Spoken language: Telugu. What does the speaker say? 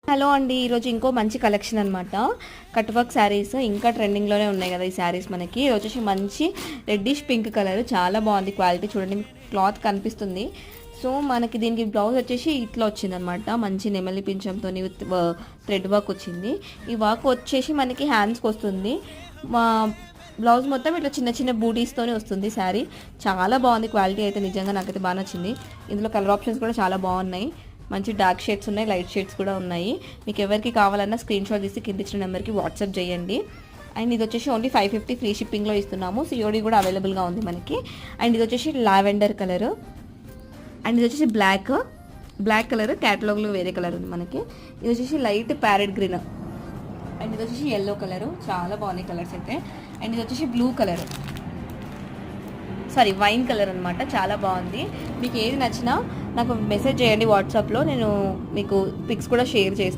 హలో అండి, ఈరోజు ఇంకో మంచి కలెక్షన్ అనమాట. కట్ వర్క్ శారీస్ ఇంకా ట్రెండింగ్లోనే ఉన్నాయి కదా ఈ శారీస్. మనకి ఈరోజు వచ్చేసి మంచి రెడ్డిష్ పింక్ కలర్, చాలా బాగుంది క్వాలిటీ. చూడండి, క్లాత్ కనిపిస్తుంది. సో మనకి దీనికి బ్లౌజ్ వచ్చేసి ఇట్లా వచ్చిందనమాట. మంచి నెమలి పింఛంతో విత్ థ్రెడ్ వర్క్ వచ్చింది. ఈ వర్క్ వచ్చేసి మనకి హ్యాండ్స్కి వస్తుంది. మా బ్లౌజ్ మొత్తం ఇట్లా చిన్న చిన్న బూటీస్తోనే వస్తుంది శారీ. చాలా బాగుంది క్వాలిటీ అయితే, నిజంగా నాకైతే బాగా నచ్చింది. ఇందులో కలర్ ఆప్షన్స్ కూడా చాలా బాగున్నాయి. మంచి డార్క్ షేడ్స్ ఉన్నాయి, లైట్ షేడ్స్ కూడా ఉన్నాయి. మీకు ఎవరికి కావాలన్నా స్క్రీన్ షాట్ తీసి కింద ఇచ్చిన నెంబర్కి వాట్సాప్ చేయండి. అండ్ ఇది వచ్చేసి ఓన్లీ 550 ఫ్రీ షిప్పింగ్లో ఇస్తున్నాము. సిఓడి కూడా అవైలబుల్గా ఉంది మనకి. అండ్ ఇది వచ్చేసి లావెండర్ కలర్. అండ్ ఇది వచ్చేసి బ్లాక్ కలర్, క్యాటలాగ్లో వేరే కలర్ ఉంది మనకి. ఇది వచ్చేసి లైట్ ప్యారెట్ గ్రీన్. అండ్ ఇది వచ్చేసి ఎల్లో కలర్. చాలా బాగున్నాయి కలర్స్ అయితే. అండ్ ఇది వచ్చేసి blue colour, sorry wine colour అనమాట. చాలా బాగుంది. మీకు ఏది నచ్చినా నాకు మెసేజ్ చేయండి వాట్సాప్లో. నేను మీకు పిక్స్ కూడా షేర్ చేస్తాను.